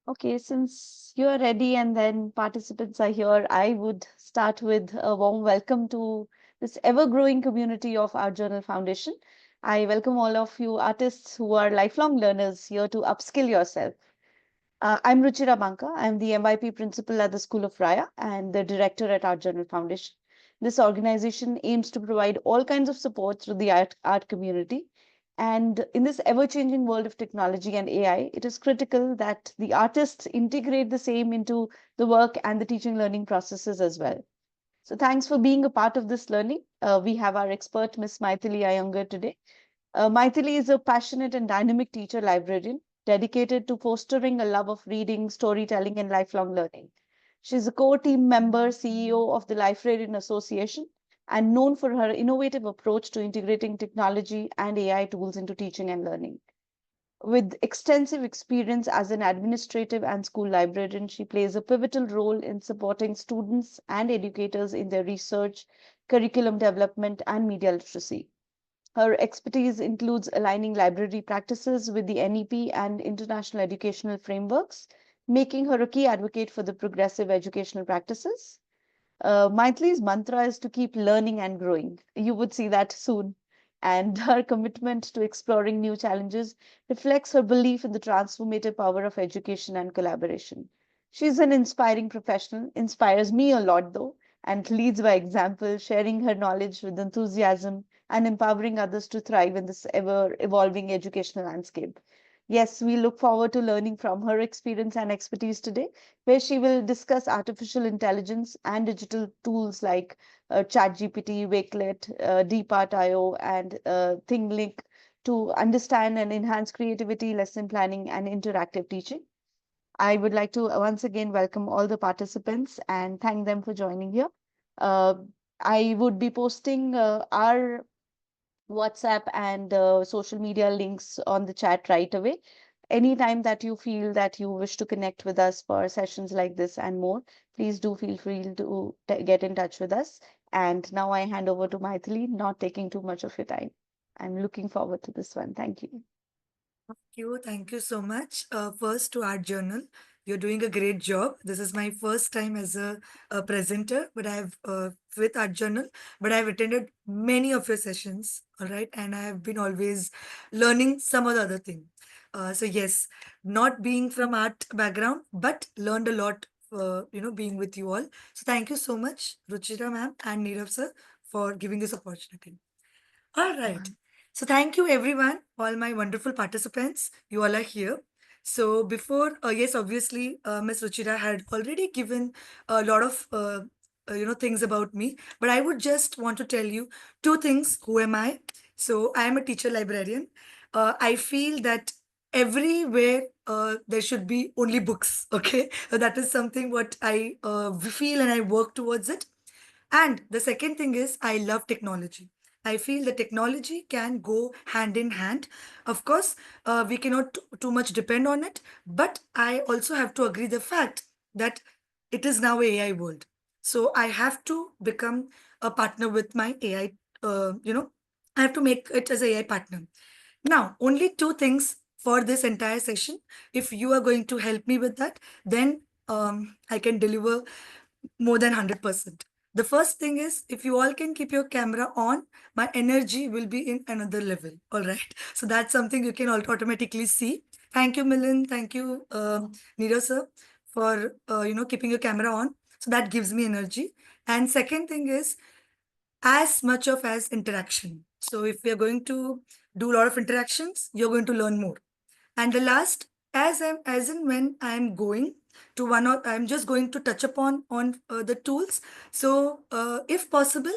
Okay, since you're ready and then participants are here, I would start with a warm welcome to this ever-growing community of Art Journal Foundation. I welcome all of you artists who are lifelong learners here to upskill yourself. I'm Ruchira Banka. I'm the MYP principal at the School of Raya and the director at Art Journal Foundation. This organization aims to provide all kinds of support through the art community. And in this ever changing world of technology and AI, it is critical that the artists integrate the same into the work and the teaching learning processes as well. So, thanks for being a part of this learning. We have our expert, Miss Maithili Iyengar, today. Maithili is a passionate and dynamic teacher librarian dedicated to fostering a love of reading, storytelling, and lifelong learning. She's a core team member, CEO of the Librarian Association, and known for her innovative approach to integrating technology and AI tools into teaching and learning. With extensive experience as an administrative and school librarian, she plays a pivotal role in supporting students and educators in their research, curriculum development, and media literacy. Her expertise includes aligning library practices with the NEP and international educational frameworks, making her a key advocate for the progressive educational practices. Maithili's mantra is to keep learning and growing. You would see that soon. And her commitment to exploring new challenges reflects her belief in the transformative power of education and collaboration. She's an inspiring professional, inspires me a lot though, and leads by example, sharing her knowledge with enthusiasm and empowering others to thrive in this ever evolving educational landscape. Yes, we look forward to learning from her experience and expertise today, where she will discuss artificial intelligence and digital tools like ChatGPT, Wakelet, DeepArt.io, and ThingLink to understand and enhance creativity, lesson planning, and interactive teaching. I would like to once again welcome all the participants and thank them for joining here. Uh, I would be posting our WhatsApp and social media links on the chat right away. Anytime that you feel that you wish to connect with us for sessions like this and more, please do feel free to get in touch with us. And now I hand over to Maithili, not taking too much of your time. I'm looking forward to this one. Thank you. Thank you so much. First to Art Journal, you're doing a great job. This is my first time as a presenter, but I have with Art Journal, but I've attended many of your sessions, all right, and I have been always learning some or the other thing. So yes, not being from art background, but learned a lot. Being with you all. So thank you so much, Ruchira ma'am and Nirav sir, for giving this opportunity. All right. So thank you everyone, all my wonderful participants. You all are here. So before, yes, obviously, Ms. Ruchira had already given a lot of things about me, but I would just want to tell you two things. Who am I? So I am a teacher librarian. I feel that everywhere there should be only books. Okay, so that is something what I feel and I work towards it. And the second thing is, I love technology. I feel the technology can go hand in hand. Of course, we cannot too much depend on it, but I also have to agree the fact that it is now AI world. So I have to become a partner with my AI. I have to make it as a AI partner. Now, only two things for this entire session. If you are going to help me with that, then I can deliver more than 100%. The first thing is, if you all can keep your camera on, my energy will be in another level. All right. So that's something you can automatically see. Thank you, Milind. Thank you, Neeraj sir, for keeping your camera on. So that gives me energy. And second thing is, as much of as interaction. So if we are going to do a lot of interactions, you're going to learn more. And the last, as and when I'm going to one or I'm just going to touch upon on the tools. So if possible,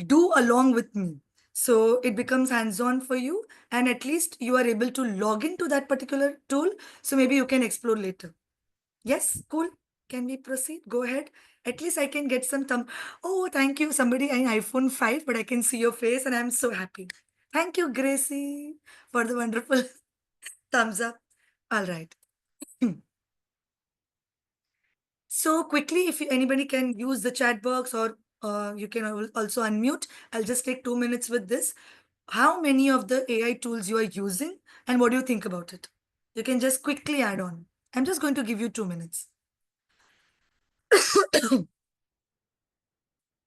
do along with me. So it becomes hands-on for you, and at least you are able to log into that particular tool. So maybe you can explore later. Yes, cool. Can we proceed? Go ahead. At least I can get some thumb. Oh, thank you. Somebody in iPhone 5, but I can see your face and I'm so happy. Thank you, Gracie, for the wonderful thumbs up. All right. So quickly, if anybody can use the chat box or you can also unmute, I'll just take 2 minutes with this. How many of the AI tools you are using and what do you think about it? You can just quickly add on I'm just going to give you 2 minutes.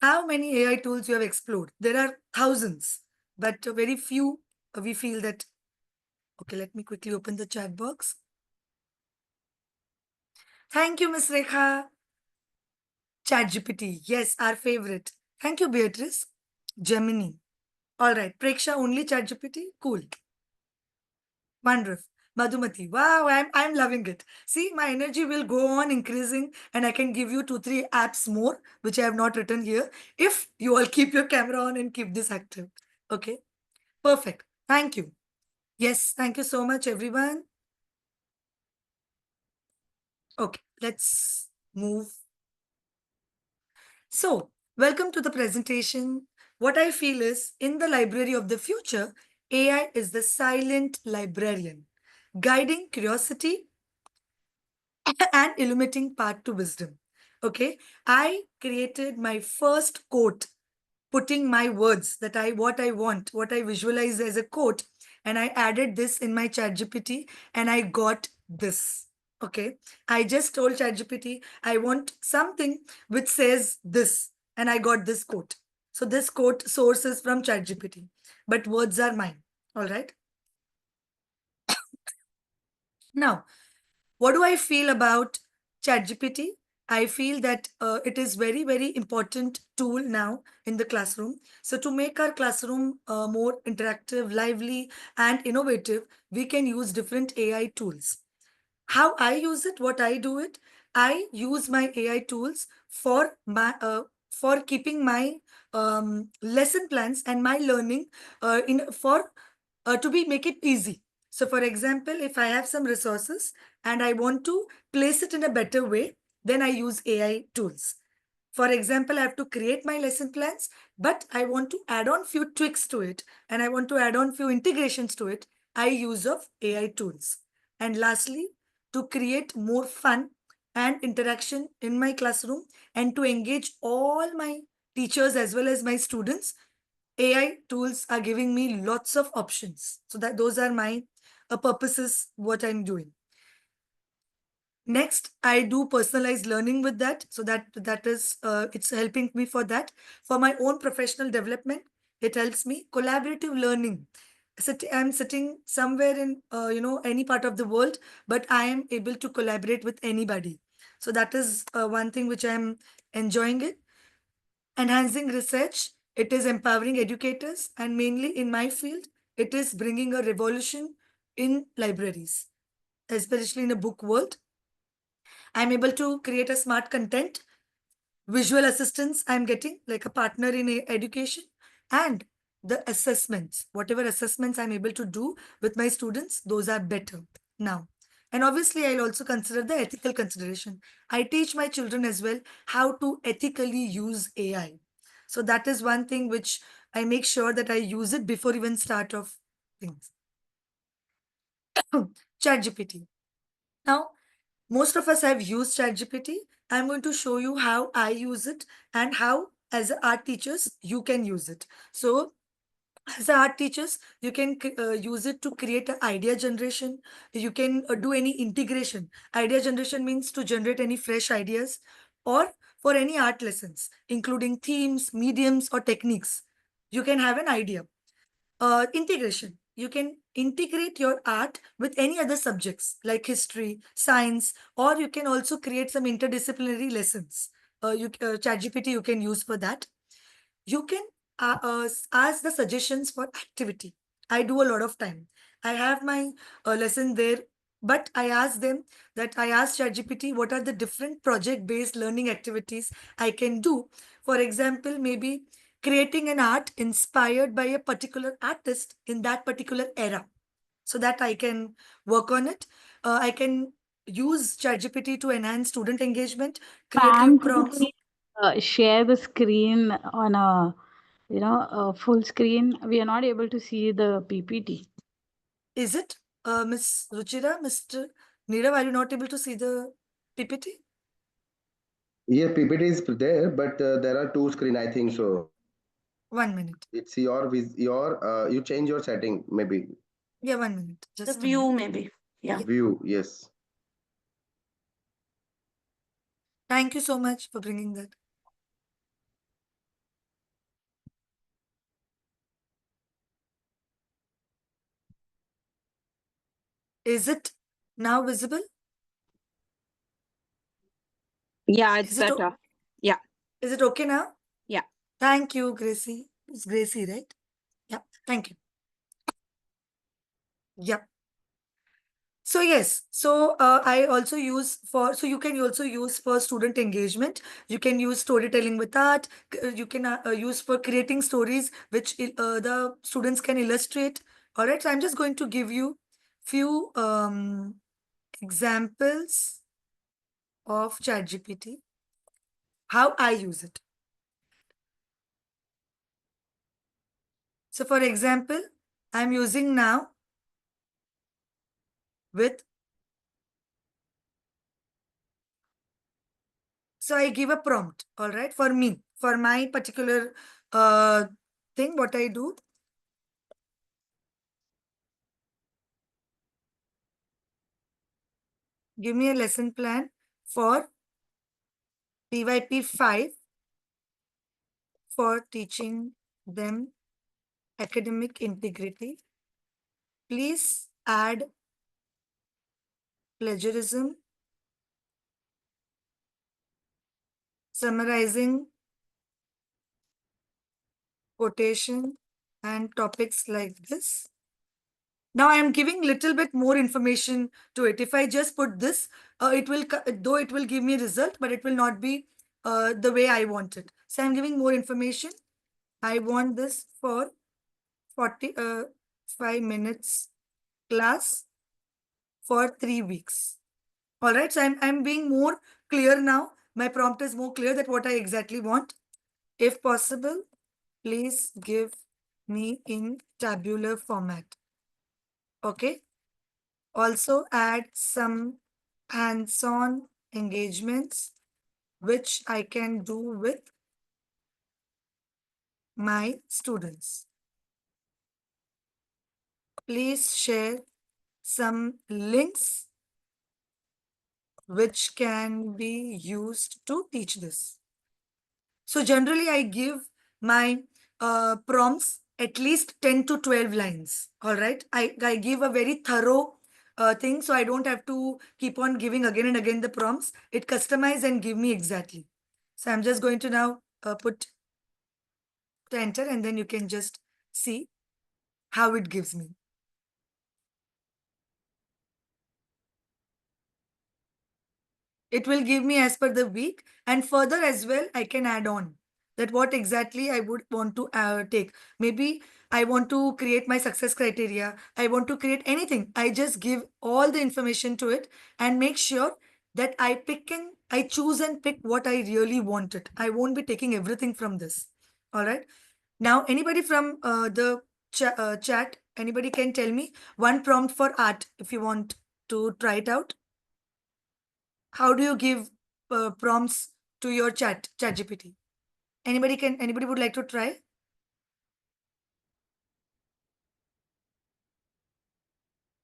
How many AI tools you have explored? There are thousands, but very few we feel that. Okay, let me quickly open the chat box. Thank you, Miss Rekha. ChatGPT, yes, our favorite. Thank you, Beatrice. Gemini. All right, Preksha, only ChatGPT? Cool. Wonderful. Madhumati, wow, I'm loving it. See, my energy will go on increasing, and I can give you 2, 3 apps more, which I have not written here, if you all keep your camera on and keep this active. Okay, perfect. Thank you. Yes, thank you so much, everyone. Okay, let's move. So, welcome to the presentation. What I feel is, in the library of the future, AI is the silent librarian, guiding curiosity and illuminating path to wisdom. Okay, I created my first quote, putting my words that what I want, what I visualize as a quote, and I added this in my ChatGPT, and I got this. Okay, I just told ChatGPT I want something which says this, and I got this quote. So this quote source is from ChatGPT, but words are mine. All right. Now, what do I feel about ChatGPT? I feel that it is very, very important tool now in the classroom. So to make our classroom more interactive, lively, and innovative, we can use different AI tools. How I use it, what I do it, I use my AI tools for keeping my lesson plans and my learning in for to be make it easy. So for example, if I have some resources and I want to place it in a better way, then I use AI tools. For example, I have to create my lesson plans, but I want to add on few tweaks to it, and I want to add on few integrations to it. I use of AI tools. And lastly, to create more fun and interaction in my classroom and to engage all my teachers as well as my students, AI tools are giving me lots of options. So that those are my purposes, what I'm doing. Next, I do personalized learning with that. So that is it's helping me for that. For my own professional development, it helps me collaborative learning. I'm sitting somewhere in any part of the world, but I am able to collaborate with anybody. So that is one thing which I'm enjoying it. Enhancing research, it is empowering educators, and mainly in my field, it is bringing a revolution in libraries, especially in a book world. I'm able to create a smart content, visual assistance I'm getting, like a partner in education, and the assessments, whatever assessments I'm able to do with my students, those are better now. And obviously, I'll also consider the ethical consideration. I teach my children as well how to ethically use AI. So that is one thing which I make sure that I use it before even start of things. ChatGPT. Now, most of us have used ChatGPT. I'm going to show you how I use it and how, as art teachers, you can use it. So, as art teachers, you can use it to create an idea generation. You can do any integration. Idea generation means to generate any fresh ideas, or for any art lessons, including themes, mediums, or techniques. You can have an idea. Integration. You can integrate your art with any other subjects like history, science, or you can also create some interdisciplinary lessons. ChatGPT you can use for that. You can ask the suggestions for activity. I do a lot of time. I have my lesson there, but I ask them that I ask ChatGPT what are the different project-based learning activities I can do. For example, maybe creating an art inspired by a particular artist in that particular era, so that I can work on it. I can use ChatGPT to enhance student engagement, create few Pam, could you prompts. please share the screen on a full screen? We are not able to see the PPT. Is it, Miss Ruchira, Mr. Nirav, are you not able to see the PPT? Yeah, PPT is there, but there are two screen. I think so. 1 minute. It's you change your setting maybe Yeah, 1 minute. The Just a minute. view, maybe. Yeah. Yeah. view. Yes. Thank you so much for bringing that. Is it now visible? Yeah, it's Is it, better. Yeah. is it okay now? Yeah. Thank you, Gracie. It's Gracie, right? Yeah, thank you. Yeah. So yes, so I also use for, so you can also use for student engagement. You can use storytelling with art. You can use for creating stories which the students can illustrate. All right, so I'm just going to give you few examples of ChatGPT, how I use it. So for example, I'm using now with, so I give a prompt, all right, for me, for my particular thing, what I do. Give me a lesson plan for PYP 5 for teaching them academic integrity. Please add plagiarism, summarizing, quotation, and topics like this. Now I am giving little bit more information to it. If I just put this, it will, though it will give me a result, but it will not be the way I want it. So I'm giving more information. I want this for 45 minutes class for 3 weeks. All right, so I'm being more clear now. My prompt is more clear that what I exactly want. If possible, please give me in tabular format. Okay. Also add some hands-on engagements which I can do with my students. Please share some links which can be used to teach this. So generally I give my prompts at least 10 to 12 lines. All right. I give a very thorough thing. So I don't have to keep on giving again and again the prompts. It customize and give me exactly. So I'm just going to now put the enter, and then you can just see how it gives me. It will give me as per the week, and further as well, I can add on that what exactly I would want to take. Maybe I want to create my success criteria. I want to create anything. I just give all the information to it and make sure that I choose and pick what I really wanted. I won't be taking everything from this. All right. Now, anybody from the chat, anybody can tell me one prompt for art if you want to try it out. How do you give prompts to your chat GPT? Anybody would like to try?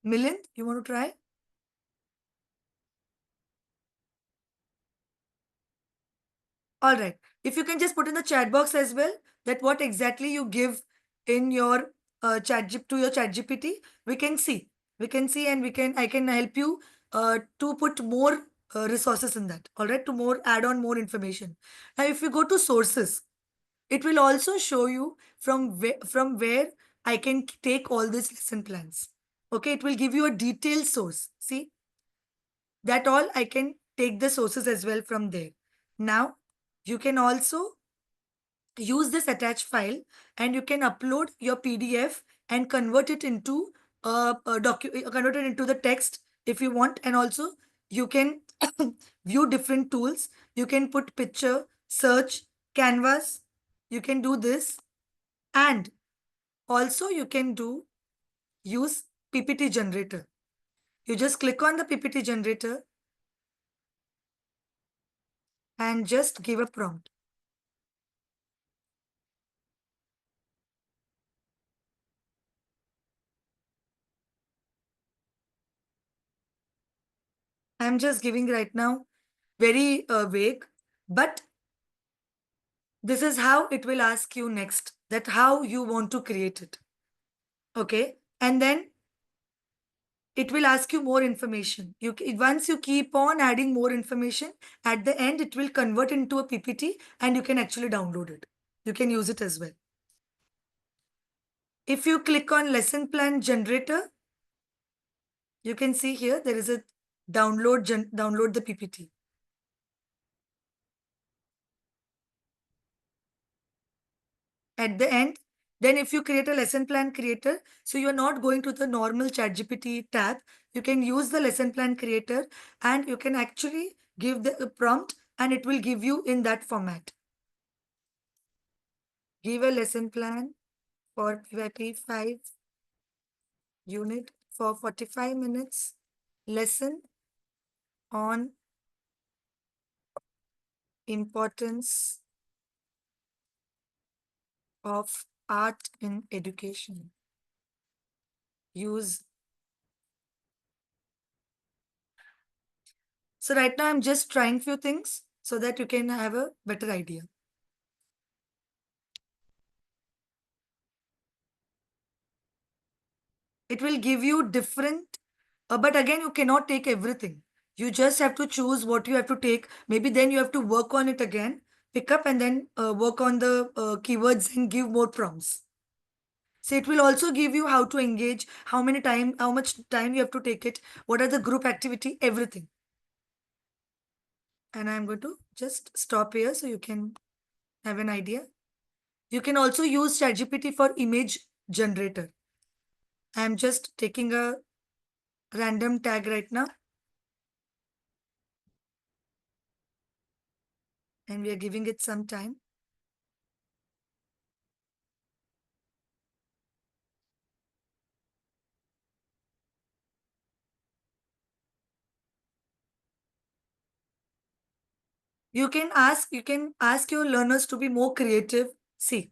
Milind, you want to try? All right. If you can just put in the chat box as well that what exactly you give in your to your chat GPT, we can see. We can see, and I can help you to put more resources in that. All right, to more add on more information. Now, if you go to sources, it will also show you from where I can take all these lesson plans. Okay, it will give you a detailed source. See, that all I can take the sources as well from there. Now, you can also use this attached file, and you can upload your PDF and convert it into convert it into the text if you want. And also you can view different tools. You can put picture, search, canvas. You can do this, and also you can use PPT generator. You just click on the PPT generator and just give a prompt. I'm just giving right now very vague, but this is how it will ask you next, that how you want to create it. Okay. And then it will ask you more information. Once you keep on adding more information, at the end, it will convert into a PPT and you can actually download it. You can use it as well. If you click on lesson plan generator, you can see here there is a download the PPT. At the end, then if you create a lesson plan creator, so you're not going to the normal ChatGPT tab, you can use the lesson plan creator and you can actually give the prompt and it will give you in that format. Give a lesson plan for PYP 5 unit for 45 minutes, lesson on importance of art in education. Use. So right now I'm just trying few things so that you can have a better idea. It will give you different, but again, you cannot take everything. You just have to choose what you have to take. Maybe then you have to work on it again, pick up and then work on the keywords and give more prompts. So it will also give you how to engage, how much time you have to take it, what are the group activity, everything. And I'm going to just stop here so you can have an idea. You can also use ChatGPT for image generator. I'm just taking a random tag right now. And we are giving it some time. You can ask your learners to be more creative. See.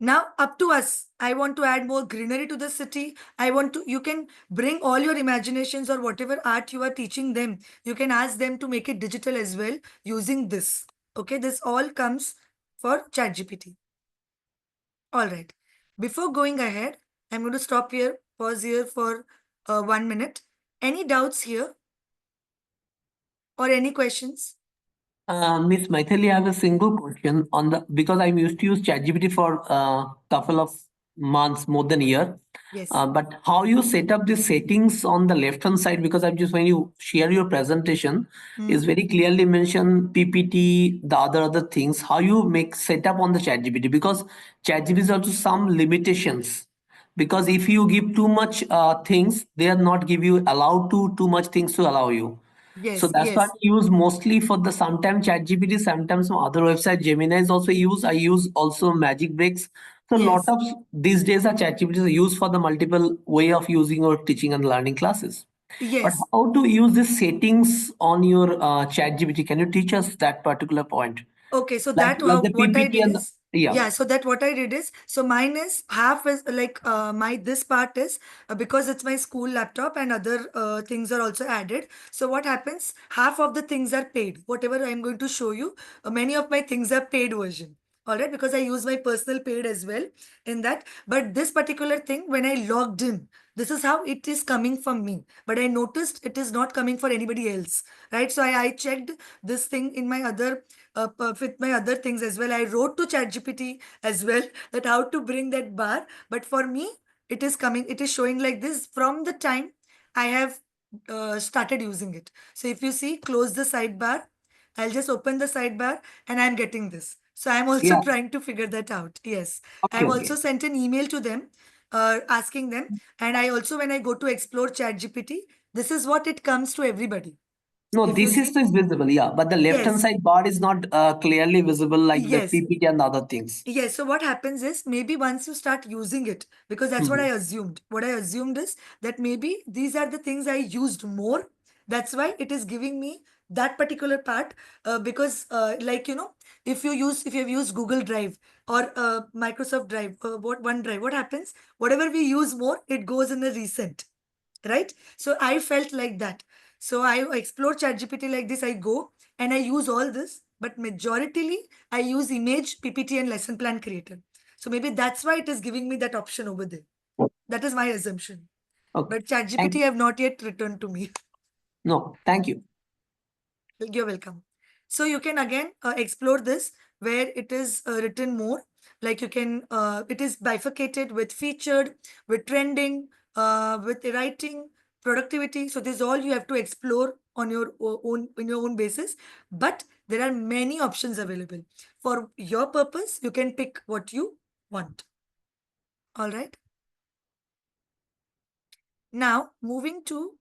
Now up to us. I want to add more greenery to the city. You can bring all your imaginations or whatever art you are teaching them. You can ask them to make it digital as well using this. Okay, this all comes for ChatGPT. All right. Before going ahead, I'm going to stop here, pause here for 1 minute. Any doubts here? Or any questions? Miss Maithili, I have a single question on because I'm used to use ChatGPT for a couple of months, more than a year. Yes. But how you set up the settings on the left hand side, because I'm just when you share your presentation, is very clearly mentioned PPT, the other things. How you make setup on the ChatGPT, because ChatGPT is also some limitations. Because if you give too much things, they are not give you allowed to too much things to allow you. Yes, So that's what I use mostly for the sometimes ChatGPT, sometimes some other website. Gemini is also used. I use also Magic Bricks. So a lot of these days are ChatGPT is used for the multiple way of using or teaching and learning classes. Yes. But how to use the settings on your ChatGPT? Can you teach us that particular point? Okay, so Like that the what I PPT did and is yeah. so that what I did is, so mine is half is like my this part is because it's my school laptop and other things are also added. So what happens? Half of the things are paid. Whatever I'm going to show you, many of my things are paid version. All right, because I use my personal paid as well in that. But this particular thing, when I logged in, this is how it is coming from me. But I noticed it is not coming for anybody else, right? So I checked this thing in my other with my other things as well. I wrote to ChatGPT as well that how to bring that bar. But for me, it is coming. It is showing like this from the time I have started using it. So if you see, close the sidebar. I'll just open the sidebar and I'm getting this. So I'm also trying to figure that out. Yes. Okay, I've also sent an email to them asking them. And I also, when I go to explore ChatGPT, this is what it comes to everybody. No, If you this see- is visible, yeah, but the left hand Yes. side bar is not clearly visible like the Yes. PPT and the other things. Yes. So what happens is, maybe once you start using it, because that's what I assumed. What I assumed is that maybe these are the things I used more. That's why it is giving me that particular part. Because like, if you've used Google Drive or Microsoft Drive, OneDrive, what happens? Whatever we use more, it goes in a recent, right? So I felt like that. So I explore ChatGPT like this. I go and I use all this, but majoritarily I use image, PPT, and lesson plan creator. So maybe that's why it is giving me that option over there. That is my assumption. Okay. But ChatGPT have not yet returned to me. No, thank you. You're welcome. So you can again explore this where it is written more. Like you can, it is bifurcated with featured, with trending, with writing, productivity. So this is all you have to explore on your own in your own basis. But there are many options available for your purpose. You can pick what you want. All right. Now moving to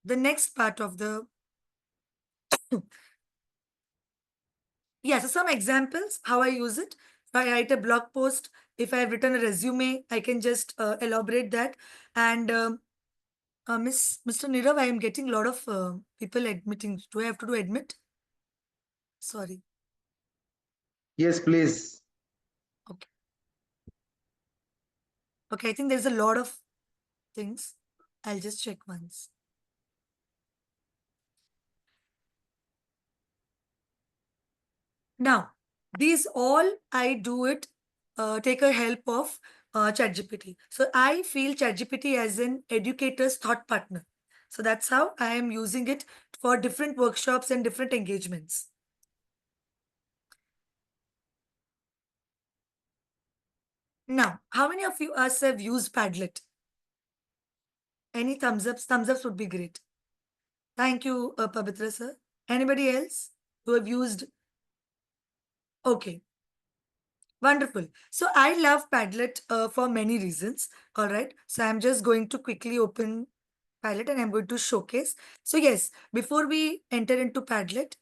the next part of the yeah, so some examples how I use it. If I write a blog post, if I have written a resume, I can just elaborate that. And Mr. Nirav, I am getting a lot of people admitting. Do I have to do admit? Sorry. Yes, please. Okay. Okay, I think there's a lot of things. I'll just check once. Now, these all I do it, take a help of ChatGPT. So I feel ChatGPT as an educator's thought partner. So that's how I am using it for different workshops and different engagements. Now, how many of you us have used Padlet? Any thumbs ups? Thumbs ups would be great. Thank you, Pavitra sir. Anybody else who have used? Okay. Wonderful. So I love Padlet for many reasons. All right. So I'm just going to quickly open Padlet and I'm going to showcase. So yes, before we enter into Padlet,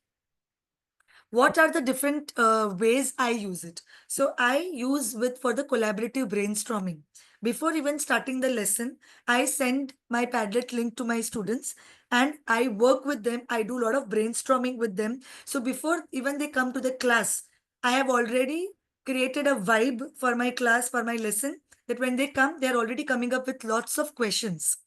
what are the different ways I use it? So I use with for the collaborative brainstorming. Before even starting the lesson, I send my Padlet link to my students and I work with them. I do a lot of brainstorming with them. So before even they come to the class, I have already created a vibe for my class, for my lesson, that when they come, they're already coming up with lots of questions.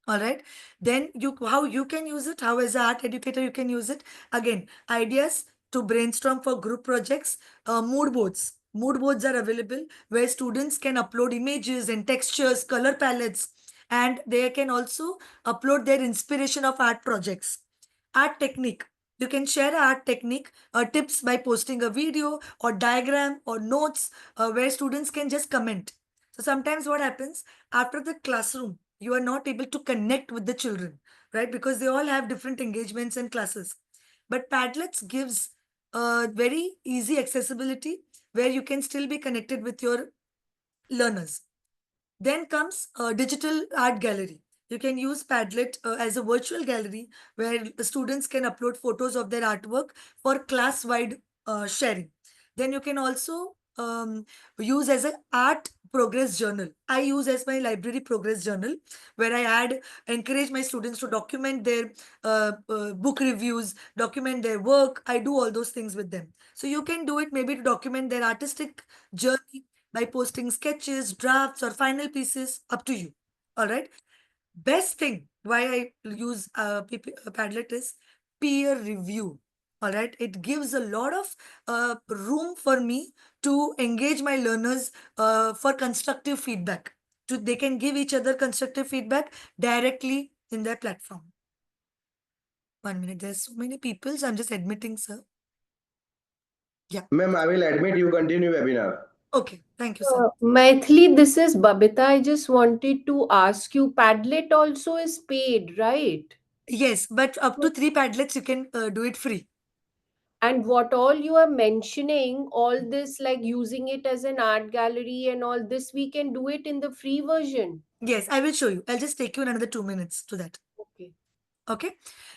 All right. Then how you can use it, how as an art educator you can use it. Again, ideas to brainstorm for group projects, mood boards. Mood boards are available where students can upload images and textures, color palettes, and they can also upload their inspiration of art projects. Art technique. You can share art technique or tips by posting a video or diagram or notes where students can just comment. So sometimes what happens after the classroom, you are not able to connect with the children, right? Because they all have different engagements and classes. But Padlets gives very easy accessibility where you can still be connected with your learners. Then comes a digital art gallery. You can use Padlet as a virtual gallery where the students can upload photos of their artwork for class-wide sharing. Then you can also use as an art progress journal. I use as my library progress journal where I encourage my students to document their book reviews, document their work. I do all those things with them. So you can do it maybe to document their artistic journey by posting sketches, drafts, or final pieces, up to you. All right. Best thing why I use Padlet is peer review. All right. It gives a lot of room for me to engage my learners for constructive feedback. They can give each other constructive feedback directly in their platform. 1 minute. There's so many people, so I'm just admitting, sir. Yeah. Ma'am, I will admit you continue webinar. Okay. Thank you, sir. Maithili, this is Babita. I just wanted to ask you, Padlet also is paid, right? Yes, but up to 3 Padlets, you can do it free. And what all you are mentioning, all this like using it as an art gallery and all this, we can do it in the free version. Yes, I will show you. I'll just take you another 2 minutes to that. Okay. Okay.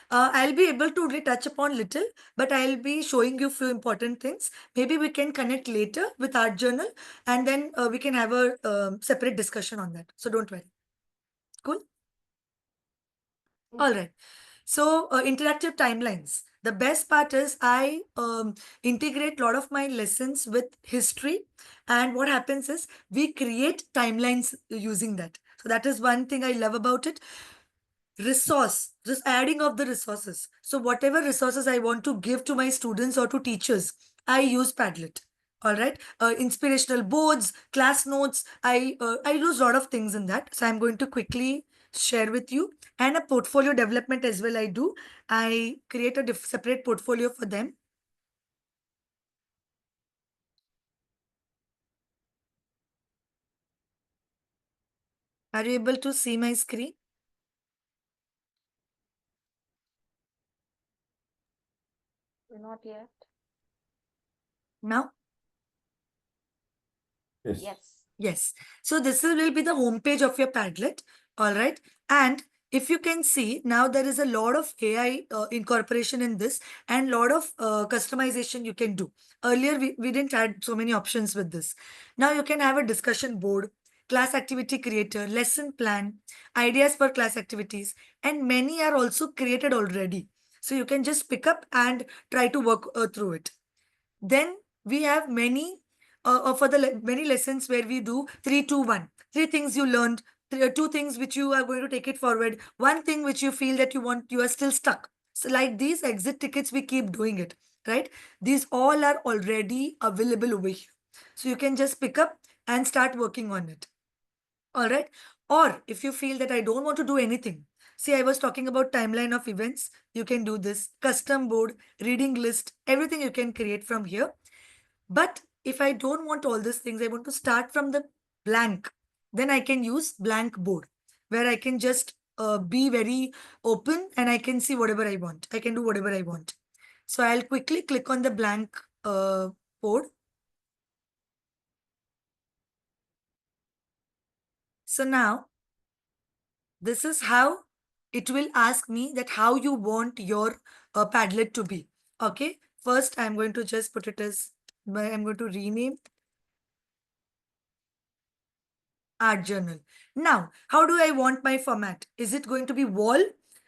I'll be able to really touch upon little, but I'll be showing you few important things. Maybe we can connect later with Art Journal and then we can have a separate discussion on that. So don't worry. Cool. All right. So interactive timelines. The best part is I integrate a lot of my lessons with history. And what happens is we create timelines using that. So that is one thing I love about it. resource, just adding of the resources. So whatever resources I want to give to my students or to teachers, I use Padlet. All right, inspirational boards, class notes. I use a lot of things in that. So I'm going to quickly share with you, and a portfolio development as well. I do. I create a separate portfolio for them. Are you able to see my screen? Not yet. Now? Yes. Yes. So this will be the homepage of your Padlet. All right. And if you can see, now there is a lot of AI incorporation in this and lot of customization you can do. Earlier, we didn't add so many options with this. Now you can have a discussion board, class activity creator, lesson plan, ideas for class activities, and many are also created already. So you can just pick up and try to work through it. Then we have many for the many lessons where we do 3, 2, 1. 3 things you learned, 2 things which you are going to take it forward, 1 thing which you feel that you are still stuck. So like these exit tickets, we keep doing it, right? These all are already available over here. So you can just pick up and start working on it. All right. Or if you feel that I don't want to do anything, see, I was talking about timeline of events. You can do this custom board, reading list, everything you can create from here. But if I don't want all these things, I want to start from the blank, then I can use blank board where I can just be very open and I can see whatever I want. I can do whatever I want. So I'll quickly click on the blank board. So now this is how it will ask me that how you want your Padlet to be. Okay. First, I'm going to just put it as, I'm going to rename Art Journal. Now, how do I want my format? Is it going to be wall?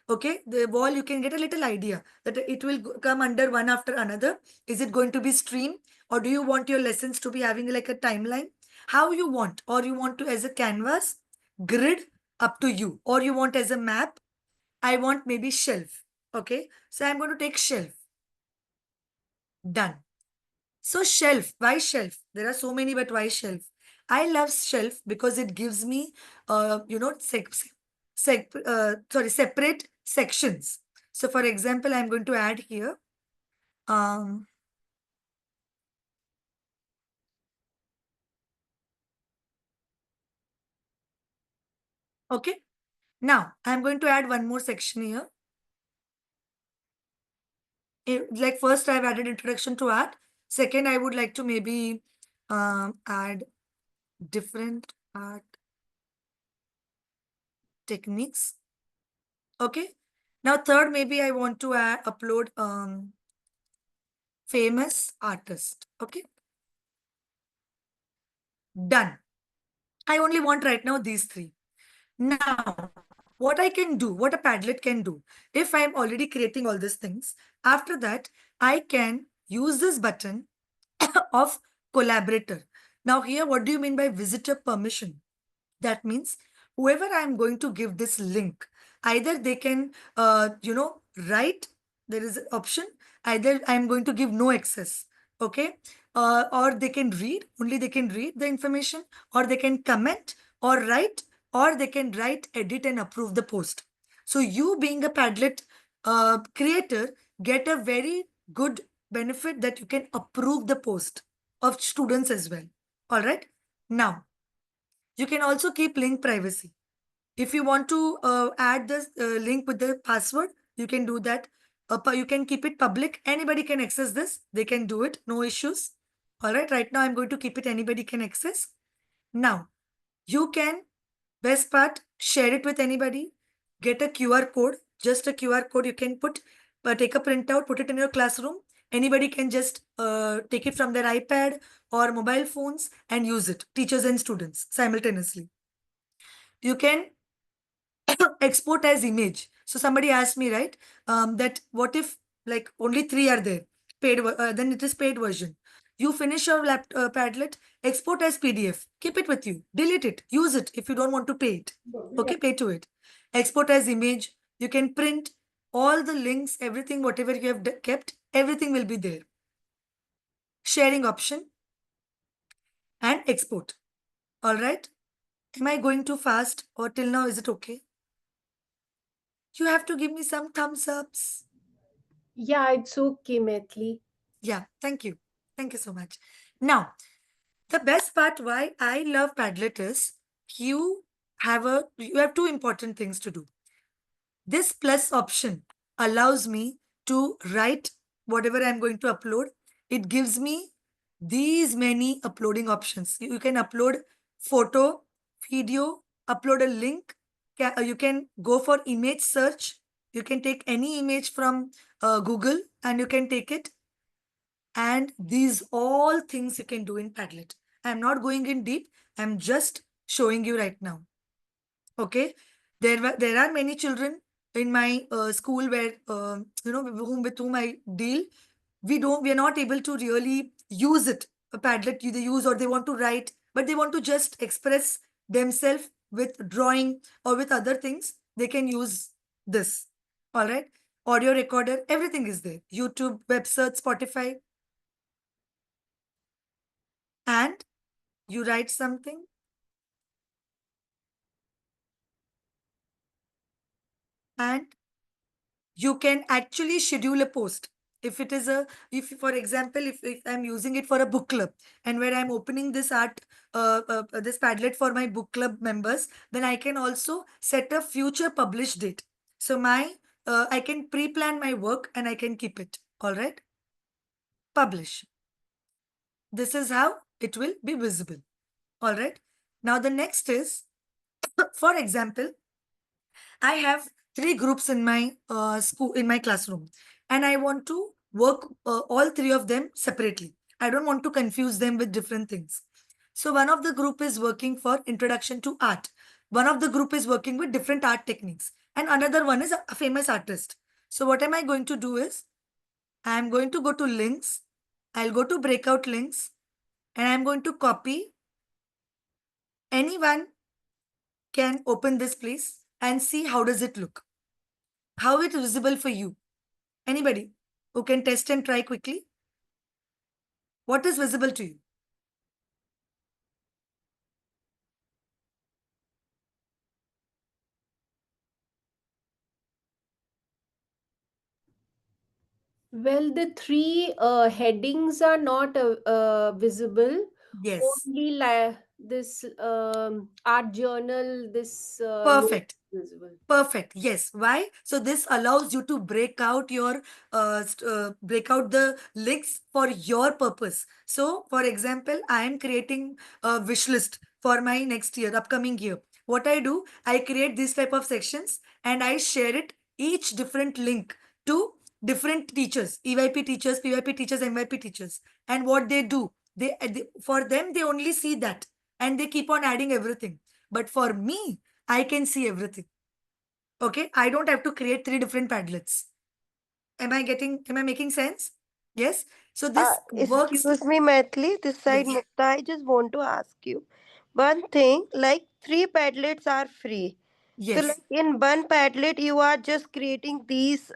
Okay, the wall, you can get a little idea that it will come under one after another. Is it going to be stream, or do you want your lessons to be having like a timeline? How you want, or you want to as a canvas, grid, up to you, or you want as a map. I want maybe shelf. Okay, so I'm going to take shelf. Done. So shelf, why shelf? There are so many, but why shelf? I love shelf because it gives me, separate sections. So for example, I'm going to add here, okay. Now I'm going to add one more section here. Like first I've added introduction to art. Second, I would like to maybe add different art techniques. Okay. Now third, maybe I want to upload famous artist. Okay. Done. I only want right now these 3. Now, what I can do, what a Padlet can do, if I'm already creating all these things, after that, I can use this button of collaborator. Now here, what do you mean by visitor permission? That means whoever I'm going to give this link, either they can, write, there is an option, either I'm going to give no access, okay? Or they can read, only they can read the information, or they can comment or write, or they can write, edit and approve the post. So you being a Padlet creator, get a very good benefit that you can approve the post of students as well. All right. Now, you can also keep link privacy. If you want to add this link with the password, you can do that. You can keep it public. Anybody can access this. They can do it. No issues. All right. Right now, I'm going to keep it. Anybody can access. Now, you can, best part, share it with anybody. Get a QR code. Just a QR code you can put, take a printout, put it in your classroom. Anybody can just take it from their iPad or mobile phones and use it, teachers and students simultaneously. You can export as image. So somebody asked me, right, that what if like only 3 are there, paid, then it is paid version. You finish your Padlet, export as PDF, keep it with you, delete it, use it if you don't want to pay it. Okay, pay to it. Export as image, You can print all the links, everything, whatever you have kept, everything will be there. Sharing option and export. All right. Am I going too fast or till now is it okay? You have to give me some thumbs ups. Yeah, it's okay, Maithili. Yeah, thank you. Thank you so much. Now, the best part why I love Padlet is you have two important things to do. This plus option allows me to write whatever I'm going to upload. It gives me these many uploading options. You can upload photo, video, upload a link. You can go for image search. You can take any image from Google and you can take it. And these all things you can do in Padlet. I'm not going in deep. I'm just showing you right now. Okay. There are many children in my school where with whom I deal. We are not able to really use it. A Padlet they use or they want to write, but they want to just express themselves with drawing or with other things. They can use this. All right. Audio recorder, everything is there. YouTube, web search, Spotify. And you write something. And you can actually schedule a post. If it is if for example, if I'm using it for a book club and where I'm opening this this Padlet for my book club members, then I can also set a future publish date. So I can pre-plan my work and I can keep it. All right. Publish. This is how it will be visible. All right. Now the next is, for example, I have 3 groups in my school, in my classroom, and I want to work all 3 of them separately. I don't want to confuse them with different things. So one of the group is working for introduction to art. One of the group is working with different art techniques, and another one is a famous artist. So what am I going to do is, I am going to go to links. I'll go to breakout links, and I'm going to copy. Anyone can open this, please, and see how does it look. How it is visible for you? Anybody who can test and try quickly? What is visible to you? Well, the 3 headings are not visible. Yes. Only this art journal, this note Perfect. is visible. Perfect. Yes. Why? So this allows you to break out your break out the links for your purpose. So, for example, I am creating a wish list for my next year, upcoming year. What I do, I create these type of sections and I share it each different link to different teachers, EYP teachers, PYP teachers, MYP teachers. And what they do, they for them they only see that and they keep on adding everything. But for me, I can see everything. Okay, I don't have to create 3 different Padlets. Am I making sense? Yes. So this works. Excuse me, Maithili, this side Yes. Mukta, I just want to ask you one thing, like 3 Padlets are free. So Yes. like in one Padlet, you are just creating these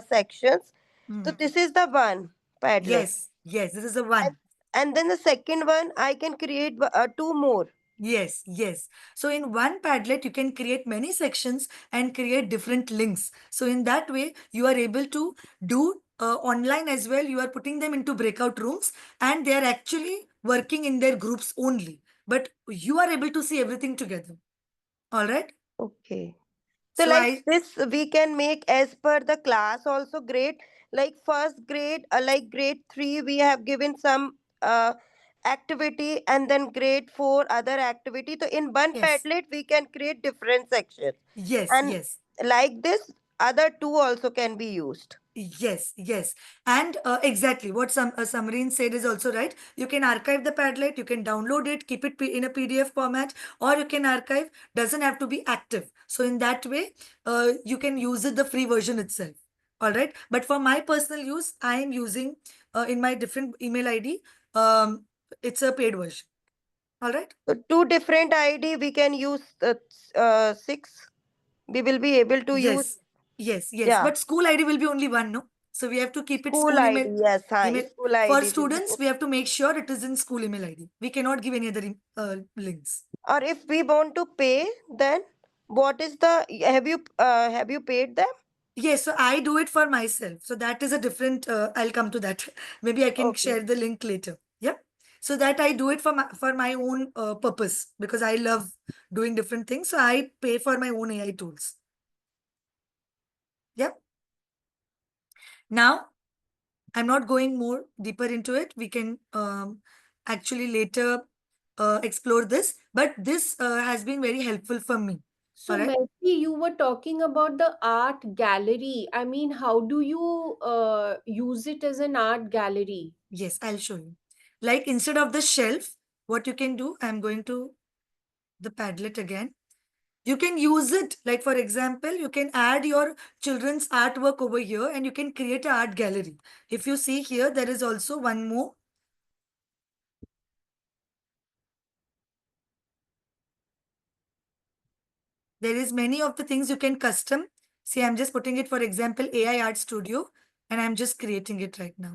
sections. So Mm. this is the one Padlet. Yes. Yes. This is the one. And then the second one, I can create 2 more. Yes, yes. So in one Padlet, you can create many sections and create different links. So in that way, you are able to do online as well. You are putting them into breakout rooms and they are actually working in their groups only. But you are able to see everything together. All right. Okay. So So like this, we can make as per the class also grade. Like first grade, like grade 3, we have given some activity, and then grade 4 other activity. So in one Yes. Padlet, we can create different sections. Yes, And yes. like this, other 2 also can be used. Yes, yes. And exactly what Samreen said is also right. You can archive the Padlet, you can download it, keep it in a PDF format, or you can archive, doesn't have to be active. So in that way, you can use it, the free version itself. All right. But for my personal use, I am using in my different email ID, it's a paid version. All right. So 2 different ID, we can use 6. We will be able to use. Yes. Yes, yes. Yeah. But school ID will be only one, no? So we have to keep it School school ID. email. Yes, email. school For ID will be students, okay. we have to make sure it is in school email ID. We cannot give any other links. Or if we want to pay, then what is the have you paid them? Yes, so I do it for myself. So that is a different, I'll come to that. Maybe I can Okay. share the link later. Yeah. So that I do it for my own purpose because I love doing different things. So I pay for my own AI tools. Yeah. Now, I'm not going more deeper into it. We can actually later explore this, but this has been very helpful for me. So, All right. Messi, you were talking about the art gallery. I mean, how do you use it as an art gallery? Yes, I'll show you. Like instead of the shelf, what you can do, I'm going to the Padlet again. You can use it, like for example, you can add your children's artwork over here and you can create an art gallery. If you see here, there is also one more. There is many of the things you can custom. See, I'm just putting it, for example, AI Art Studio, and I'm just creating it right now.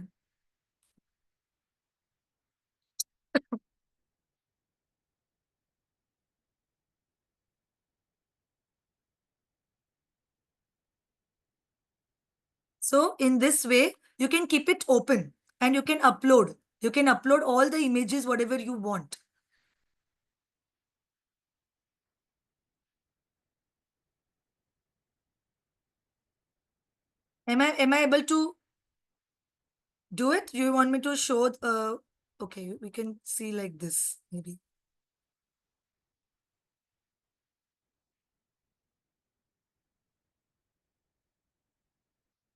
So in this way, you can keep it open and you can upload. You can upload all the images, whatever you want. Am I able to do it? Do you want me to show? Okay, we can see like this maybe.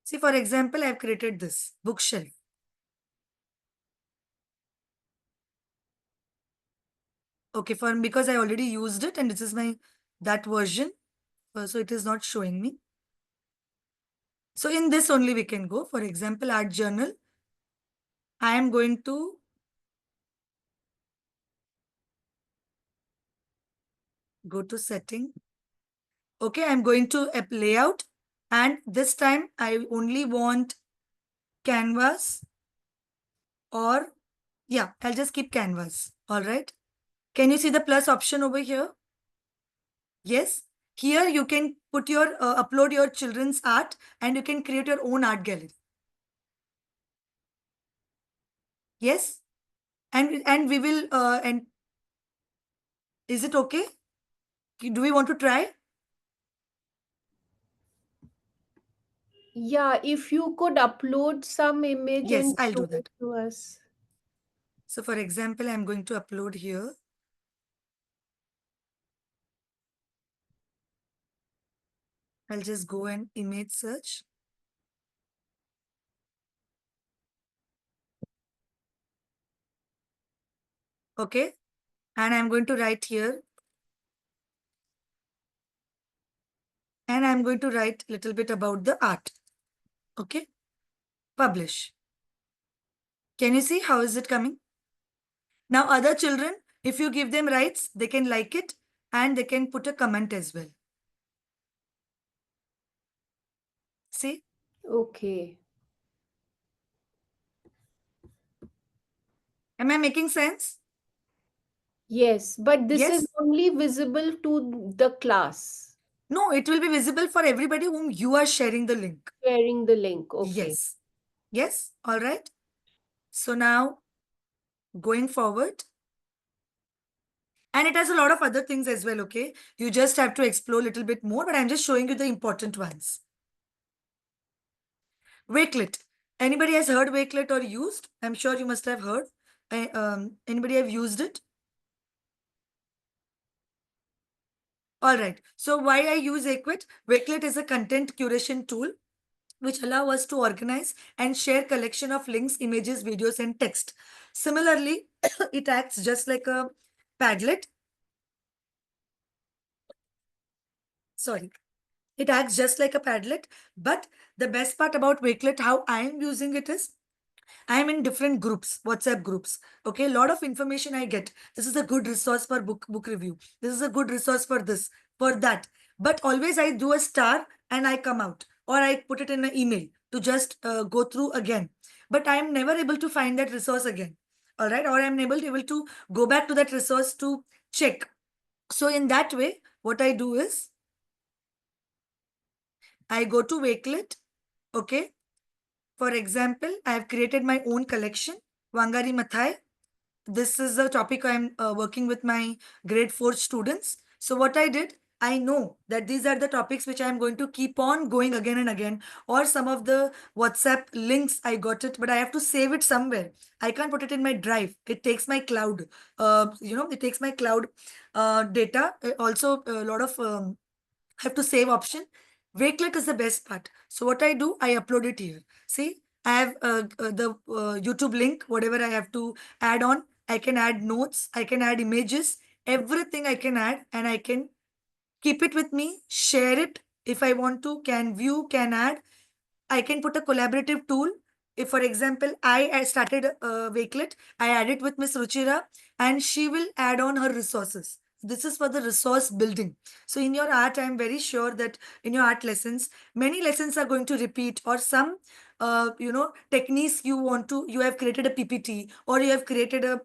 See, for example, I've created this bookshelf. Okay, because I already used it and this is my that version. So it is not showing me. So in this only we can go. For example, art journal. I am going to go to setting. Okay, I'm going to app layout. And this time I only want canvas or yeah, I'll just keep canvas. All right. Can you see the plus option over here? Yes. Here you can put your upload your children's art and you can create your own art gallery. Yes. And we will and is it okay? Do we want to try? Yeah, if you could upload some image Yes, and I'll show do that. it to us. So for example, I'm going to upload here. I'll just go and image search. Okay. And I'm going to write here. And I'm going to write a little bit about the art. Okay. Publish. Can you see how is it coming? Now other children, if you give them rights, they can like it and they can put a comment as well. See? Okay. Am I making sense? Yes, but this is Yes. only visible to the class. No, it will be visible for everybody whom you are sharing the link. Sharing the link. Okay. Yes. Yes. All right. So now going forward. And it has a lot of other things as well, okay? You just have to explore a little bit more, but I'm just showing you the important ones. Wakelet. Anybody has heard Wakelet or used? I'm sure you must have heard. Anybody have used it? All right. So why I use Wakelet? Wakelet is a content curation tool which allow us to organize and share collection of links, images, videos, and text. Similarly, it acts just like a Padlet. Sorry. It acts just like a Padlet, but the best part about Wakelet, how I am using it is, I am in different groups, WhatsApp groups. Okay, a lot of information I get. This is a good resource for book review. This is a good resource for this, for that. But always I do a star and I come out. or I put it in an email to just go through again. But I am never able to find that resource again. All right. Or I'm able to go back to that resource to check. So in that way, what I do is I go to Wakelet. Okay. For example, I have created my own collection, Wangari Mathai. This is the topic I'm working with my grade 4 students. So what I did, I know that these are the topics which I'm going to keep on going again and again, or some of the WhatsApp links I got it, but I have to save it somewhere. I can't put it in my drive. It takes my cloud, it takes my cloud data. Also a lot of have to save option. Wakelet is the best part. So what I do, I upload it here. See, I have the YouTube link, whatever I have to add on. I can add notes, I can add images, everything I can add, and I can keep it with me, share it if I want to, can view, can add. I can put a collaborative tool. If, for example, I started Wakelet, I add it with Miss Ruchira, and she will add on her resources. This is for the resource building. So in your art, I'm very sure that in your art lessons, many lessons are going to repeat, or some techniques you have created a PPT, or you have created a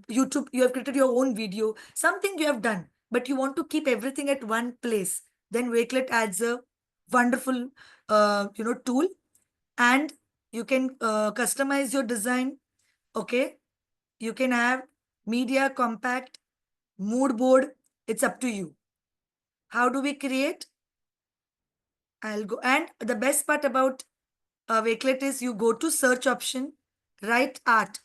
YouTube, you have created your own video, something you have done, but you want to keep everything at one place. Then Wakelet adds a wonderful tool, and you can customize your design. Okay, you can have media compact, mood board. It's up to you. How do we create? I'll go. And the best part about Wakelet is you go to search option, write art.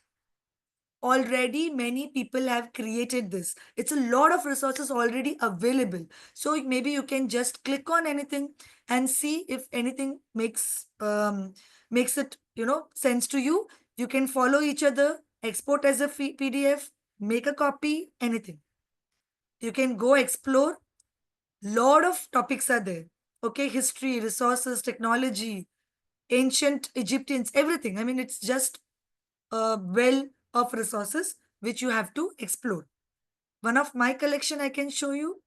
Already many people have created this. It's a lot of resources already available. So maybe you can just click on anything and see if anything makes it sense to you. You can follow each other, export as a PDF, make a copy, anything. You can go explore. Lot of topics are there. Okay, history, resources, technology, ancient Egyptians, everything. I mean, it's just a well of resources which you have to explore. One of my collection I can show you.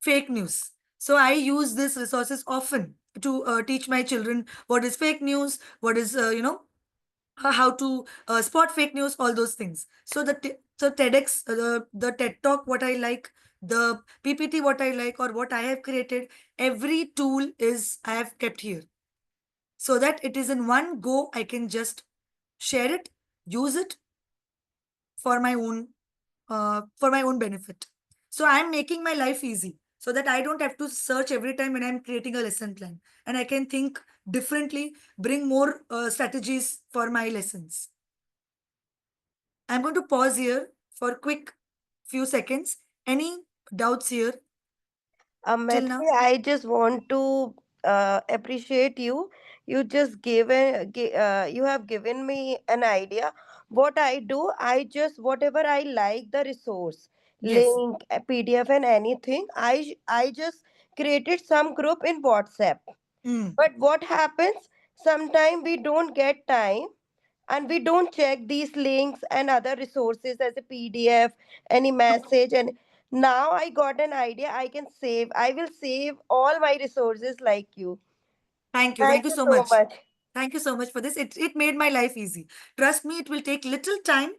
Fake news. So I use these resources often to teach my children what is fake news, what is, how to spot fake news, all those things. So the TEDx, the TED Talk, what I like, the PPT, what I like, or what I have created, every tool is I have kept here, so that it is in one go. I can just share it, use it for my own benefit. So I'm making my life easy so that I don't have to search every time when I'm creating a lesson plan, and I can think differently, bring more strategies for my lessons. I'm going to pause here for quick few seconds. Any doubts here? Till now? Maitri, I just want to appreciate you. You just you have given me an idea. What I do, I just whatever I like the resource, Yes. link, a PDF, and anything. I just created some group in WhatsApp. Mm. But what happens? Sometimes we don't get time and we don't check these links and other resources as a PDF, any message. And now I got an idea. I will save all my resources like you. Thank you. Thank Thank you you so so much. much. Thank you so much for this. It made my life easy. Trust me, it will take little time.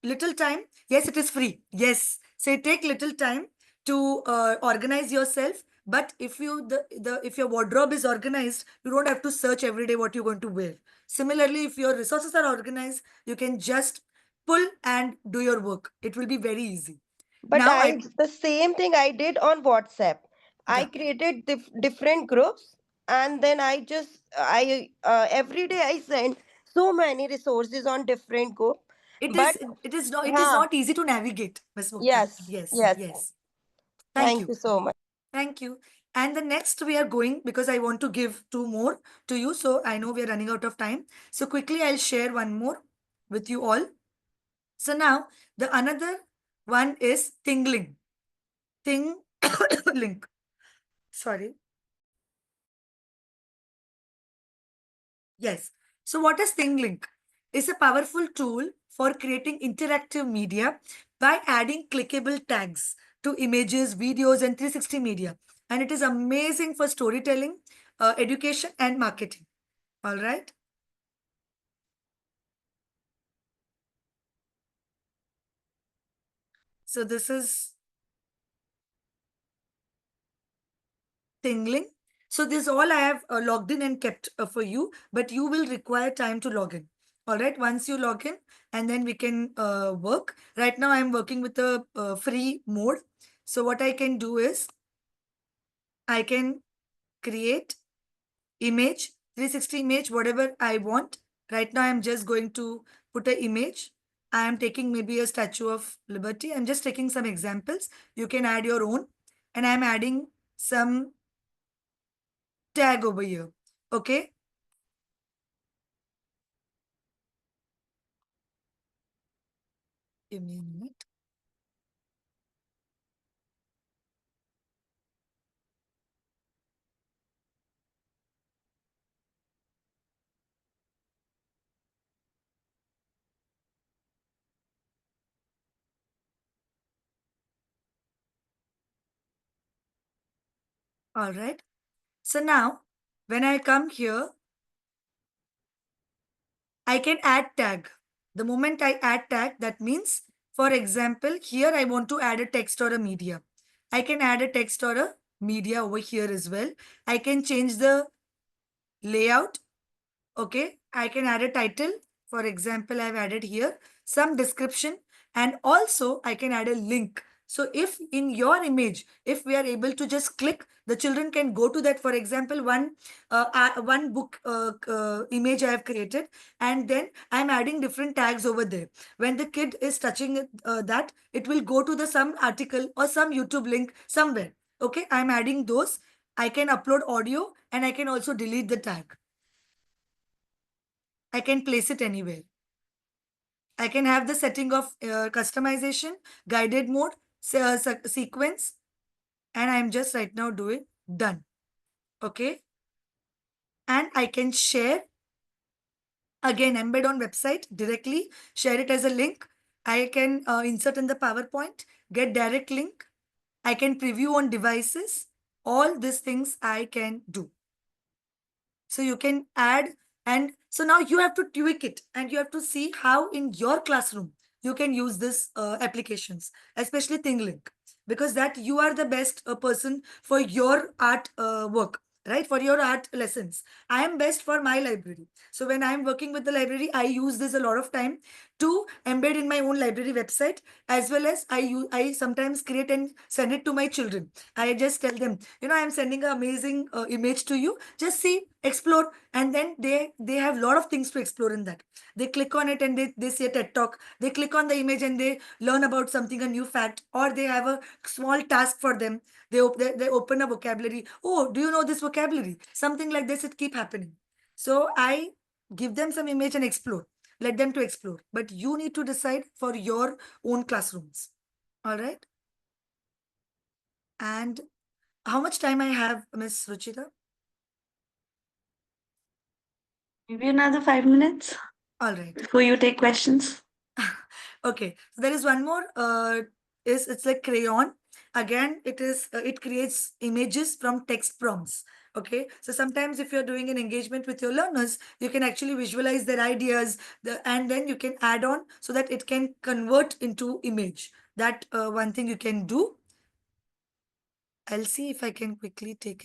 Little time. Yes, it is free. Yes. So it take little time to organize yourself. But if if your wardrobe is organized, you don't have to search every day what you're going to wear. Similarly, if your resources are organized, you can just pull and do your work. It will be very easy. But Now I the same thing I did on WhatsApp. I yeah, created different groups, and then I every day I send so many resources on different group. it is But it is huh, not easy to navigate, Ms. Mukta. yes, Yes, yes. yes. Thank Thank you. you so much. Thank you. And the next we are going, because I want to give two more to you. So I know we are running out of time. So quickly I'll share one more with you all. So now the another one is Tingling. Ting link. Sorry. Yes. So what is ThingLink? It's a powerful tool for creating interactive media by adding clickable tags. to images, videos, and 360 media. And it is amazing for storytelling, education, and marketing. All right. So this is Tingling. So this all I have logged in and kept for you, but you will require time to log in. All right, once you log in, and then we can work. Right now I'm working with a free mode. So what I can do is I can create image, 360 image, whatever I want. Right now I'm just going to put an image. I am taking maybe a Statue of Liberty. I'm just taking some examples. You can add your own. And I'm adding some tag over here. Okay. Give me a minute. All right. So now when I come here, I can add tag. The moment I add tag, that means, for example, here I want to add a text or a media. I can add a text or a media over here as well. I can change the layout. Okay. I can add a title. For example, I've added here some description, and also I can add a link. So if in your image, if we are able to just click, the children can go to that. For example, one book image I have created, and then I'm adding different tags over there. When the kid is touching that, it will go to the some article or some YouTube link somewhere. Okay, I'm adding those. I can upload audio, and I can also delete the tag. I can place it anywhere. I can have the setting of customization, guided mode, sequence, and I'm just right now doing done. Okay. And I can share, again, embed on website directly, share it as a link. I can insert in the PowerPoint, get direct link. I can preview on devices. All these things I can do. So you can add, and so now you have to tweak it, and you have to see how in your classroom you can use this applications, especially ThingLink, because that you are the best person for your art work, right? For your art lessons. I am best for my library. So when I'm working with the library, I use this a lot of time to embed in my own library website, as well as I sometimes create and send it to my children. I just tell them, I'm sending an amazing image to you. Just see, explore, and then they have a lot of things to explore in that. They click on it and they see a TED talk. They click on the image and they learn about something, a new fact, or they have a small task for them. They open a vocabulary. Oh, do you know this vocabulary? Something like this, it keep happening. So I give them some image and explore. Let them to explore. But you need to decide for your own classrooms. All right. And how much time I have, Miss Ruchita? Maybe another 5 minutes All right. before you take questions. Okay. So there is one more. It's like crayon. Again, it creates images from text prompts. Okay. So sometimes if you're doing an engagement with your learners, you can actually visualize their ideas, and then you can add on so that it can convert into image. That one thing you can do. I'll see if I can quickly take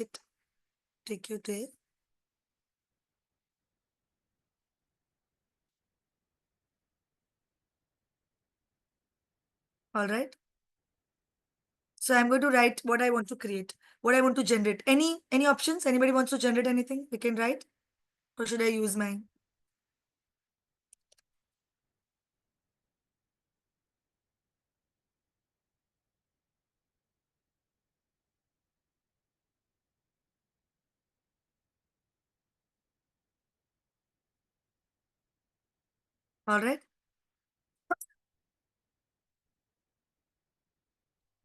you there. All right. So I'm going to write what I want to create, what I want to generate. Any options? Anybody wants to generate anything? We can write, or should I use mine? All right.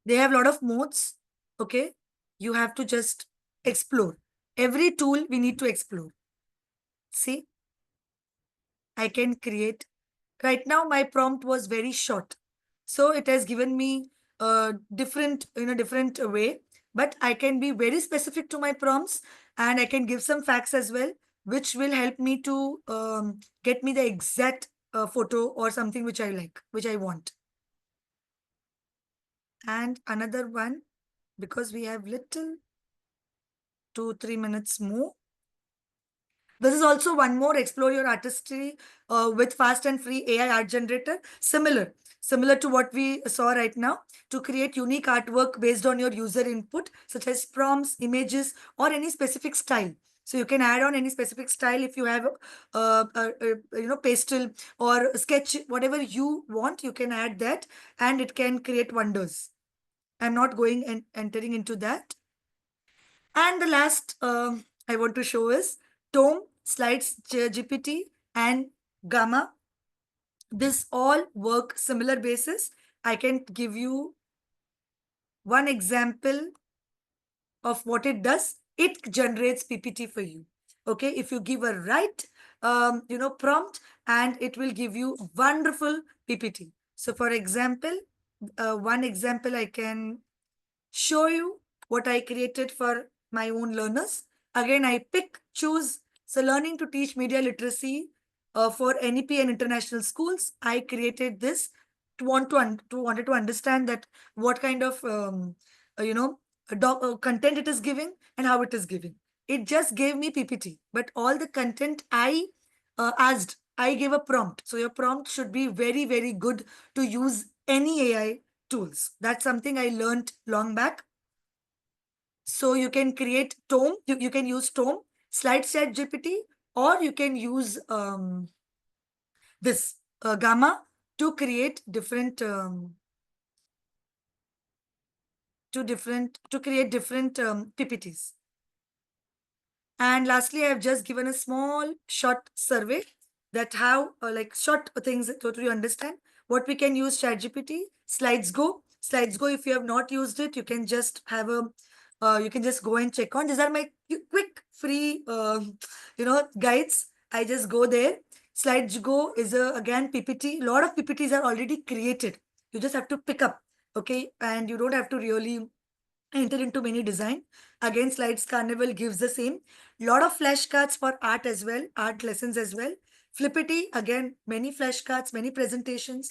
They have a lot of modes. Okay. You have to just explore. Every tool we need to explore. See, I can create. Right now, my prompt was very short. So it has given me different in a different way, but I can be very specific to my prompts, and I can give some facts as well, which will help me to get me the exact photo or something which I like, which I want. And another one, because we have little 2-3 minutes more. This is also one more explore your artistry with fast and free AI art generator, similar to what we saw right now, to create unique artwork based on your user input, such as prompts, images, or any specific style. So you can add on any specific style if you have, pastel or sketch, whatever you want, you can add that, and it can create wonders. I'm not going and entering into that. And the last I want to show is Tome, Slides, GPT, and Gamma. This all work similar basis. I can give you one example of what it does. It generates PPT for you. Okay, if you give a right, prompt, and it will give you wonderful PPT. So, for example, one example I can show you what I created for my own learners. Again, I choose. So learning to teach media literacy for NEP and international schools. I created this to wanted to understand that what kind of content it is giving and how it is giving. It just gave me PPT, but all the content I asked, I gave a prompt. So your prompt should be very, very good to use any AI tools. That's something I learned long back. So you can create Tome, you can use Tome, Slides Chat GPT, or you can use this Gamma to create different PPTs. And lastly, I have just given a small short survey that how short things so you understand what we can use ChatGPT. SlidesGo, if you have not used it, you can just have a you can just go and check on. These are my quick free guides. I just go there. SlidesGo is again PPT. A lot of PPTs are already created. You just have to pick up, okay, and you don't have to really enter into many design. Again, Slides Carnival gives the same. Lot of flashcards for art as well, art lessons as well. Flippity, again, many flashcards, many presentations.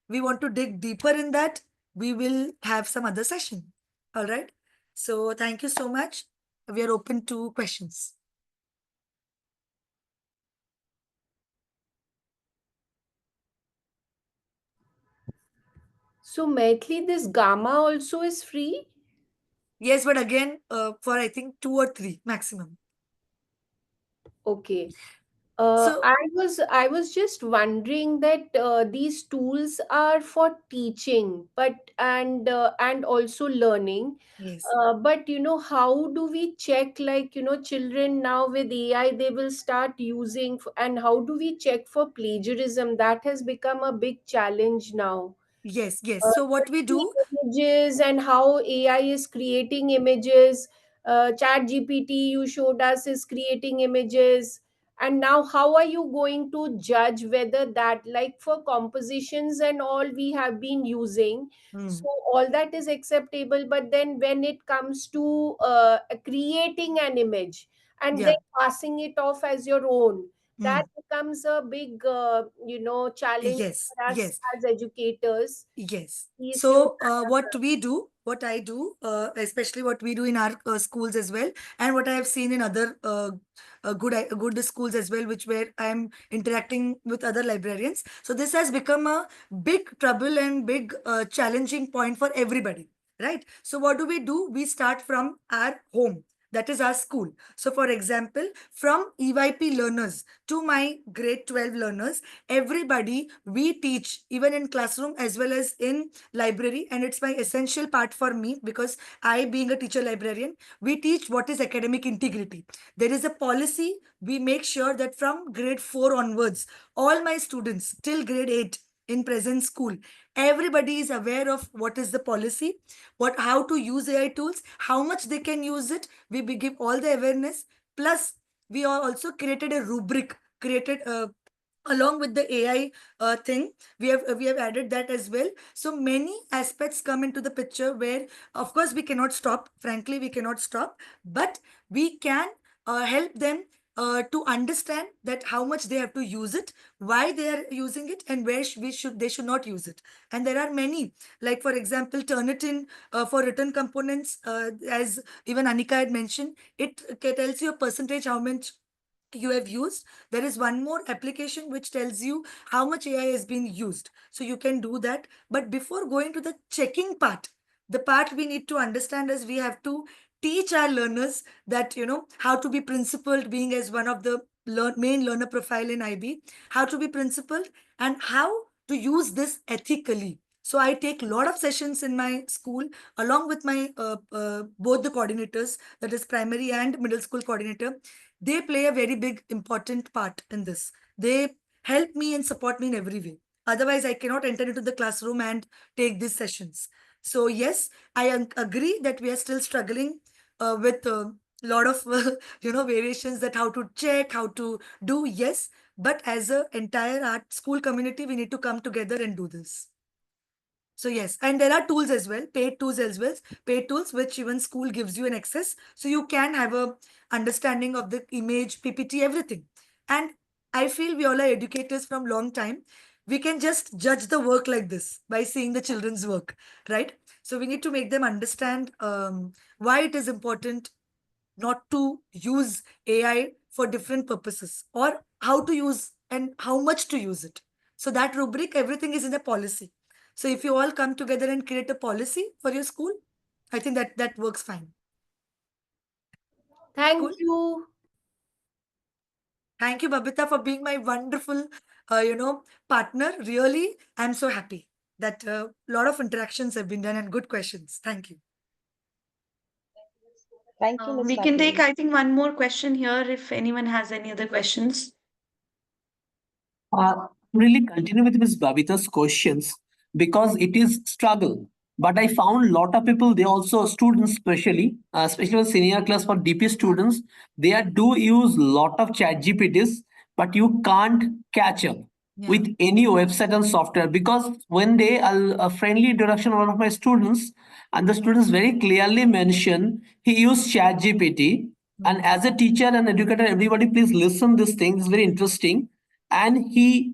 We want to dig deeper in that. We will have some other session. All right. So thank you so much. We are open to questions. So, Maithili, this Gamma also is free? Yes, but again, for I think 2 or 3 maximum. Okay. So I was just wondering that these tools are for teaching, and also learning. yes. But how do we check, like, children now with AI, they will start using, and how do we check for plagiarism? That has become a big challenge now. Yes, yes. So what we do, Images and how AI is creating images. Chat GPT, you showed us, is creating images. And now, how are you going to judge whether that, like for compositions and all, we have been using? So, all that is acceptable. But then, when it comes to creating an image and yeah, then passing it off as your own, that mm, becomes a big, challenge yes, for us yes. as educators. Yes. Is to So what I do, especially what we do in our schools as well, and what I have seen in other good schools as well, which where I am interacting with other librarians. So this has become a big trouble and big challenging point for everybody, right? So what do? We start from our home. That is our school. So for example, from EYP learners to my grade 12 learners, everybody we teach even in classroom as well as in library, and it's my essential part for me because I being a teacher librarian, we teach what is academic integrity. There is a policy. We make sure that from grade 4 onwards, all my students till grade 8 in present school, everybody is aware of what is the policy, how to use AI tools, how much they can use it. We give all the awareness, plus we are also created a rubric, created a along with the AI thing, we have added that as well. So many aspects come into the picture where, of course, we cannot stop. Frankly, we cannot stop, but we can help them to understand that how much they have to use it, why they are using it, and where they should not use it. And there are many, like for example, Turnitin for written components, as even Anika had mentioned, it tells you a percentage how much you have used. There is one more application which tells you how much AI has been used. So you can do that. But before going to the checking part, the part we need to understand is we have to teach our learners that, how to be principled, being as one of the main learner profile in IB, how to be principled and how to use this ethically. So I take a lot of sessions in my school along with my both the coordinators, that is primary and middle school coordinator. They play a very big important part in this. They help me and support me in every way. Otherwise, I cannot enter into the classroom and take these sessions. So yes, I agree that we are still struggling with a lot of variations, that how to check, how to do. Yes, but as a entire art school community, we need to come together and do this. So yes, and there are tools as well, paid tools which even school gives you an access. So you can have a understanding of the image, PPT, everything. And I feel we all are educators from long time. We can just judge the work like this by seeing the children's work, right? So we need to make them understand why it is important not to use AI for different purposes, or how to use and how much to use it. So that rubric, everything is in a policy. So if you all come together and create a policy for your school, I think that works fine. Thank Cool. you. Thank you, Babita, for being my wonderful, partner. Really, I'm so happy that a lot of interactions have been done and good questions. Thank you. Thank you, Ms. We can take, Mathuri. I think, one more question here if anyone has any other questions. Really continue with Ms. Babita's questions because it is struggle. But I found lot of people, they also students, especially with senior class for DP students, they do use lot of chat GPTs, but you can't catch up with any website and software because when they a friendly introduction of one of my students, and the students very clearly mention he used chat GPT. And as a teacher and educator, everybody please listen this thing, it's very interesting. And he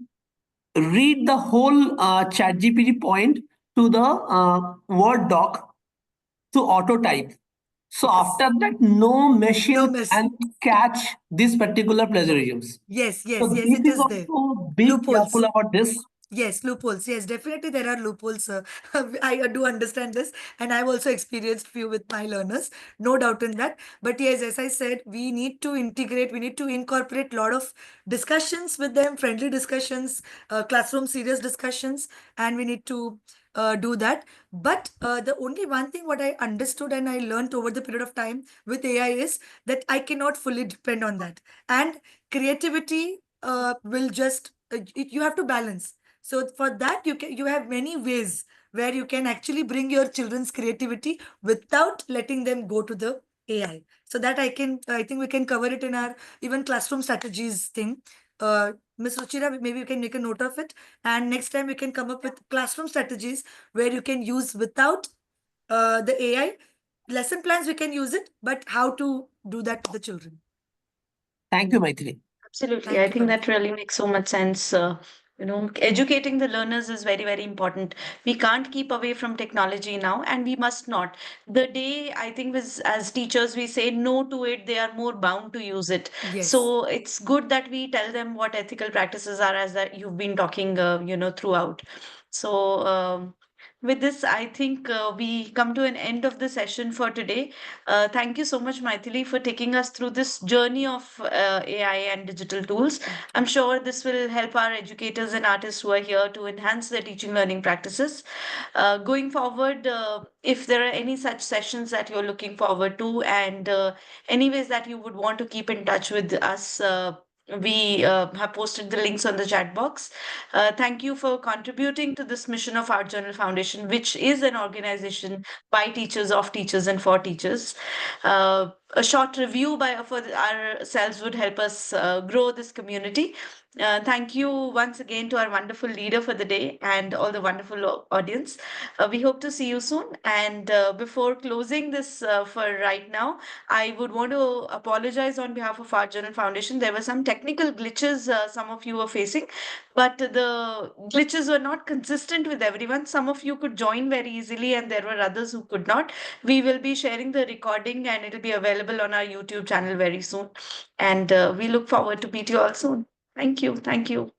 read the whole chat GPT point to the Word doc to auto type. So after that, no machine can catch these particular plagiarisms. Yes, So yes, this it is is there. also be Loopholes. careful about this. Yes, loopholes. Yes, definitely there are loopholes. I do understand this, and I've also experienced few with my learners. No doubt in that. But yes, as I said, we need to integrate. We need to incorporate a lot of discussions with them, friendly discussions, classroom serious discussions, and we need to do that. But the only one thing what I understood and I learned over the period of time with AI is that I cannot fully depend on that, and creativity will just you have to balance. So for that, you have many ways where you can actually bring your children's creativity without letting them go to the AI. So that I think we can cover it in our even classroom strategies thing. Ms. Ruchira, maybe you can make a note of it. And next time we can come up with classroom strategies where you can use without the AI. Lesson plans, we can use it, but how to do that to the children. Thank you, Maithili. Absolutely. Thank I you, think that Babita. really makes so much sense. Educating the learners is very, very important. We can't keep away from technology now, and we must not. The day I think as teachers we say no to it, they are more bound to use it. Yes. So it's good that we tell them what ethical practices are, as that you've been talking, throughout. So with this, I think we come to an end of the session for today. Thank you so much, Maithili, for taking us through this journey of AI and digital tools. I'm sure this will help our educators and artists who are here to enhance their teaching learning practices. Going forward, if there are any such sessions that you're looking forward to, and any ways that you would want to keep in touch with us, we have posted the links on the chat box. Thank you for contributing to this mission of Art Journal Foundation, which is an organization by teachers, of teachers, and for teachers. A short review for ourselves would help us grow this community. Thank you once again to our wonderful leader for the day and all the wonderful audience. We hope to see you soon. And before closing this for right now, I would want to apologize on behalf of Art Journal Foundation. There were some technical glitches some of you were facing, but the glitches were not consistent with everyone. Some of you could join very easily, and there were others who could not. We will be sharing the recording, and it'll be available on our YouTube channel very soon. And we look forward to meet you all soon. Thank you. Thank you.